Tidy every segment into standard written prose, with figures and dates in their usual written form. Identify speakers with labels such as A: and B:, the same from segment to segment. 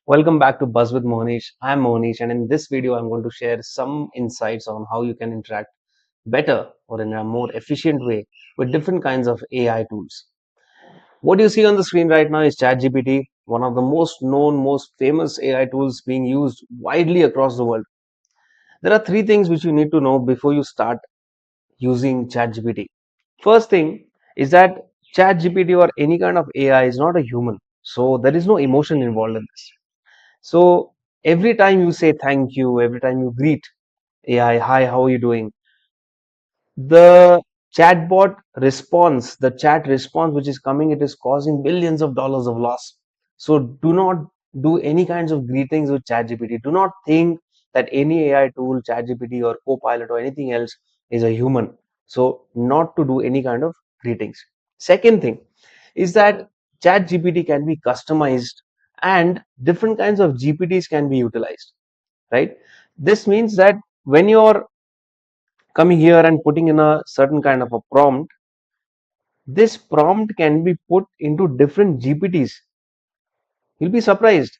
A: Welcome back to Buzz with Mohanish. I'm Mohanish, and in this video, I'm going to share some insights on how you can interact better or in a more efficient way with different kinds of AI tools. What you see on the screen right now is ChatGPT, one of the most known, most famous AI tools being used widely across the world. There are three things which you need to know before you start using ChatGPT. First thing is that ChatGPT or any kind of AI is not a human, so there is no emotion involved in this. So every time you say thank you, every time you greet AI, hi, how are you doing? The chatbot response, the chat response which is coming, it is causing billions of dollars of loss. So do not do any kinds of greetings with ChatGPT. Do not think that any AI tool, ChatGPT or Copilot or anything else is a human. So not to do any kind of greetings. Second thing is that ChatGPT can be customized and different kinds of GPTs can be utilized, right? This means that when you're coming here and putting in a certain kind of a prompt, this prompt can be put into different GPTs. You'll be surprised.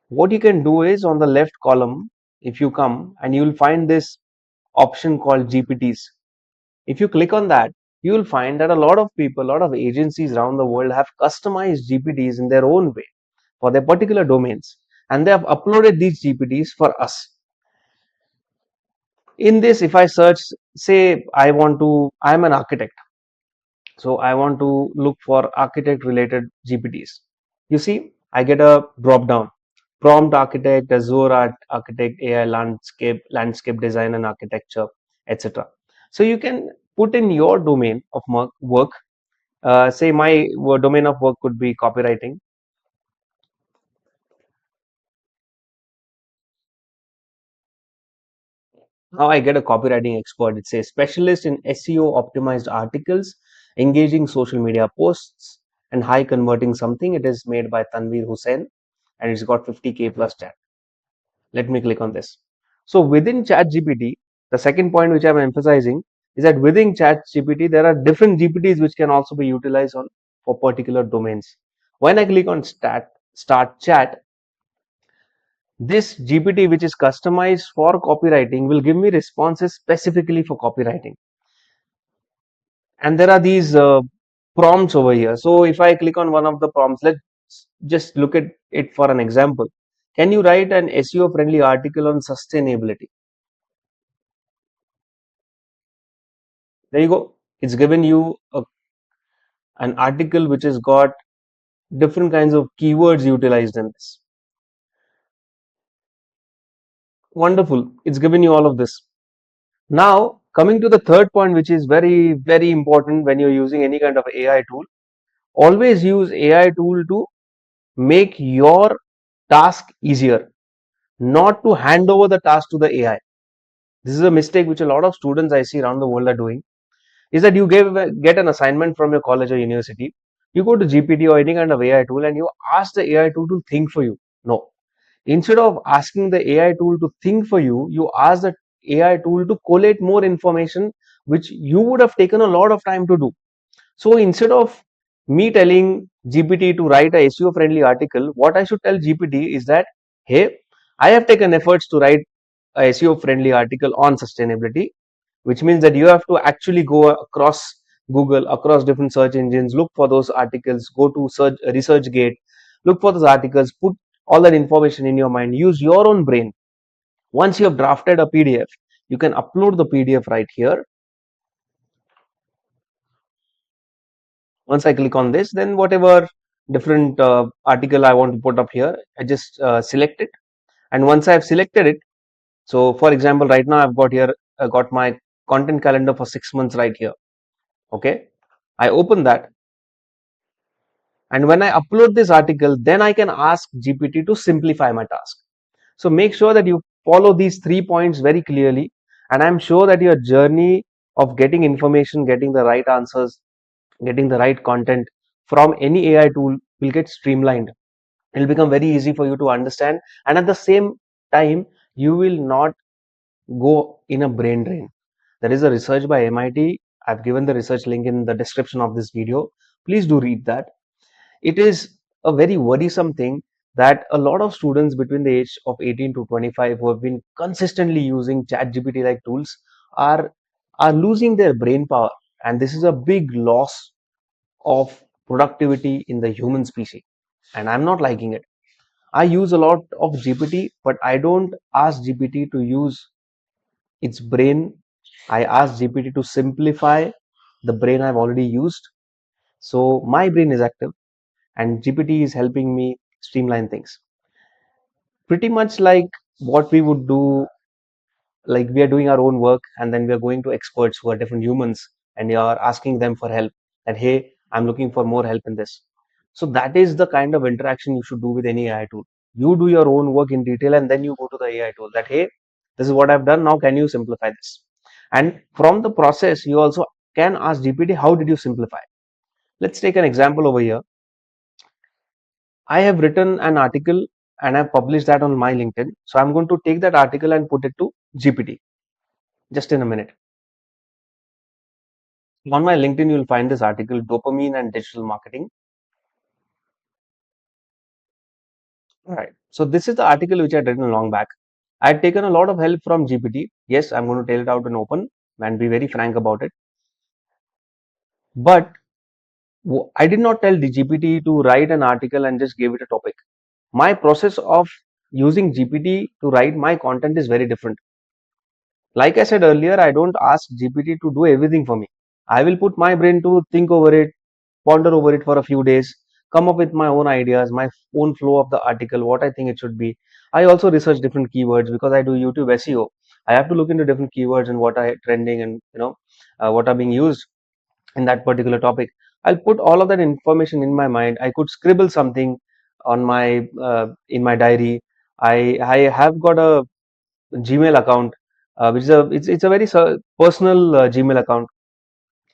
A: What you can do is on the left column, if you come and you will find this option called GPTs. If you click on that, you will find that a lot of people, a lot of agencies around the world have customized GPTs in their own way for their particular domains, and they have uploaded these GPTs for us. In this, if I search, say I'm an architect, so I want to look for architect related GPTs. You see, I get a drop down: prompt architect, Azure architect, AI landscape design and architecture, etc. So you can put in your domain of work. Say my domain of work could be copywriting. Now I get a copywriting expert. It says specialist in SEO optimized articles, engaging social media posts, and high converting something. It is made by Tanveer Hussain and it's got 50K plus chat. Let me click on this. So within ChatGPT, the second point which I'm emphasizing is that within ChatGPT, there are different GPTs which can also be utilized on for particular domains. When I click on start chat, this GPT, which is customized for copywriting, will give me responses specifically for copywriting. And there are these prompts over here. So if I click on one of the prompts, let's just look at it for an example. Can you write an SEO friendly article on sustainability? There you go. It's given you an article which has got different kinds of keywords utilized in this. Wonderful. It's given you all of this. Now, coming to the third point, which is very, very important when you're using any kind of AI tool, always use AI tool to make your task easier, not to hand over the task to the AI. This is a mistake which a lot of students I see around the world are doing. Is that you get an assignment from your college or university, you go to GPT or any kind of AI tool and you ask the AI tool to think for you. No. Instead of asking the AI tool to think for you, you ask the AI tool to collate more information which you would have taken a lot of time to do. So instead of me telling GPT to write a SEO friendly article, what I should tell GPT is that, hey, I have taken efforts to write a SEO friendly article on sustainability, which means that you have to actually go across Google, across different search engines, look for those articles, go to search ResearchGate, look for those articles, put all that information in your mind, use your own brain. Once you have drafted a PDF, you can upload the PDF right here. Once I click on this, then whatever different article I want to put up here, I just select it. And once I have selected it, so for example, right now I've got here, I got my content calendar for 6 months right here. Okay. I open that. And when I upload this article, then I can ask GPT to simplify my task. So make sure that you follow these 3 points very clearly. And I'm sure that your journey of getting information, getting the right answers, getting the right content from any AI tool will get streamlined. It will become very easy for you to understand. And at the same time, you will not go in a brain drain. There is a research by MIT. I've given the research link in the description of this video. Please do read that. It is a very worrisome thing that a lot of students between the age of 18 to 25 who have been consistently using ChatGPT like tools are are losing their brain power, and this is a big loss of productivity in the human species, and I'm not liking it. I use a lot of GPT, but I don't ask GPT to use its brain. I ask GPT to simplify the brain I've already used. So my brain is active and GPT is helping me streamline things. Pretty much like what we would do, like we are doing our own work and then we are going to experts who are different humans and you are asking them for help that, hey, I'm looking for more help in this. So that is the kind of interaction you should do with any AI tool. You do your own work in detail and then you go to the AI tool that, hey, this is what I've done. Now, can you simplify this? And from the process, you also can ask GPT, how did you simplify? Let's take an example over here. I have written an article and I've published that on my LinkedIn. So I'm going to take that article and put it to GPT just in a minute. On my LinkedIn, you'll find this article, Dopamine and Digital Marketing. All right. So this is the article which I'd written long back. I had taken a lot of help from GPT. Yes, I'm going to tell it out in open and be very frank about it. But I did not tell the GPT to write an article and just give it a topic. My process of using GPT to write my content is very different. Like I said earlier, I don't ask GPT to do everything for me. I will put my brain to think over it, ponder over it for a few days, come up with my own ideas, my own flow of the article, what I think it should be. I also research different keywords because I do YouTube SEO. I have to look into different keywords and what are trending and what are being used in that particular topic. I'll put all of that information in my mind. I could scribble something on my in my diary. I have got a Gmail account, which is it's a very personal Gmail account.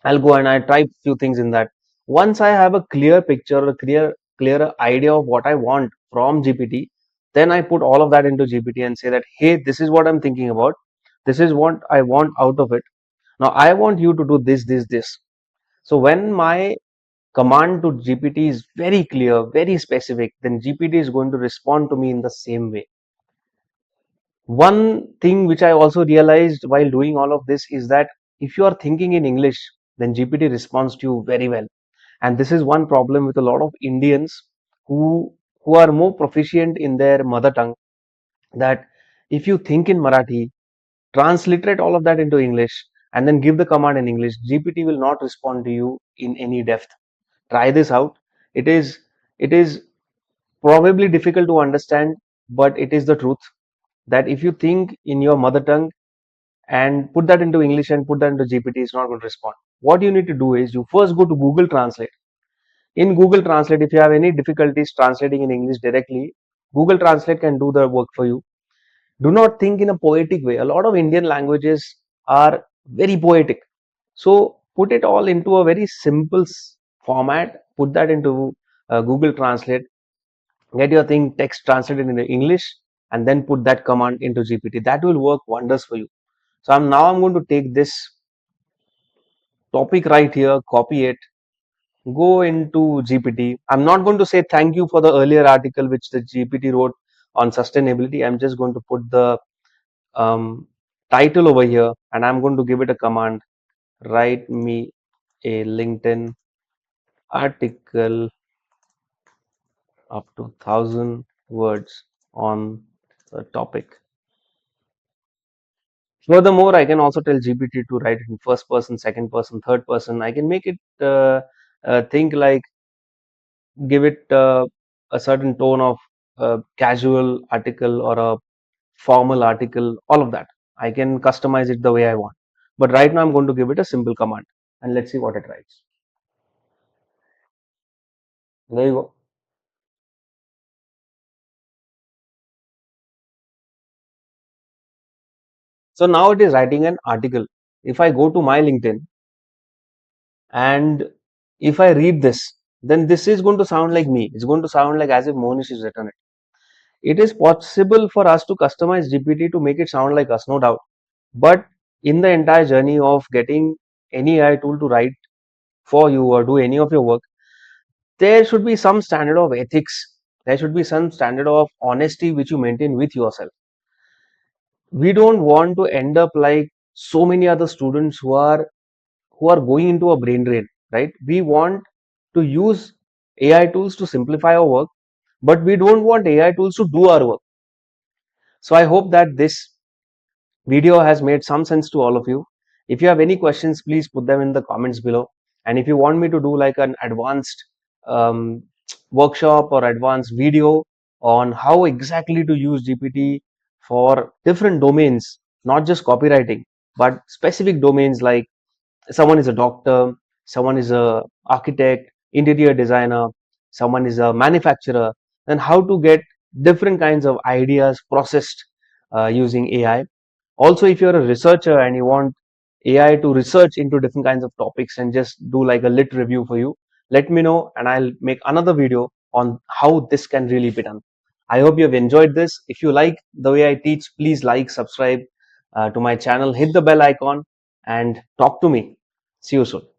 A: I'll go and I type few things in that. Once I have a clear picture or a clear idea of what I want from GPT, then I put all of that into GPT and say that, hey, this is what I'm thinking about. This is what I want out of it. Now I want you to do this. So when my command to GPT is very clear, very specific, then GPT is going to respond to me in the same way. One thing which I also realized while doing all of this is that if you are thinking in English, then GPT responds to you very well. And this is one problem with a lot of Indians who are more proficient in their mother tongue. That if you think in Marathi, transliterate all of that into English, and then give the command in English, GPT will not respond to you in any depth. Try this out. It is probably difficult to understand, but it is the truth that if you think in your mother tongue and put that into English and put that into GPT, it's not going to respond. What you need to do is you first go to Google Translate. In Google Translate, if you have any difficulties translating in English directly, Google Translate can do the work for you. Do not think in a poetic way. A lot of Indian languages are very poetic. So put it all into a very simple format, put that into Google Translate, get your thing text translated into English, and then put that command into GPT. That will work wonders for you. So I'm going to take this topic right here, copy it, go into GPT. I'm not going to say thank you for the earlier article which the GPT wrote on sustainability. I'm just going to put the title over here and I'm going to give it a command. Write me a LinkedIn article up to 1,000 words on the topic. Furthermore, I can also tell GPT to write it in first person, second person, third person. I can make it think like give it a certain tone of casual article or a formal article, all of that. I can customize it the way I want. But right now I'm going to give it a simple command and let's see what it writes. There you go. So now it is writing an article. If I go to my LinkedIn and if I read this, then this is going to sound like me. It's going to sound like as if Mohanish is written it. It is possible for us to customize GPT to make it sound like us, no doubt. But in the entire journey of getting any AI tool to write for you or do any of your work, there should be some standard of ethics There should be some standard of honesty which you maintain with yourself. We don't want to end up like so many other students who are going into a brain drain, right? We want to use AI tools to simplify our work, but we don't want AI tools to do our work. So I hope that this video has made some sense to all of you. If you have any questions, please put them in the comments below. And if you want me to do like an advanced um, workshop or advanced video on how exactly to use GPT for different domains, not just copywriting, but specific domains like someone is a doctor, someone is a architect, interior designer, someone is a manufacturer, and how to get different kinds of ideas processed using AI. Also, if you're a researcher and you want AI to research into different kinds of topics and just do like a lit review for you, let me know and I'll make another video on how this can really be done. I hope you have enjoyed this. If you like the way I teach, please like, subscribe to my channel, hit the bell icon, and talk to me. See you soon.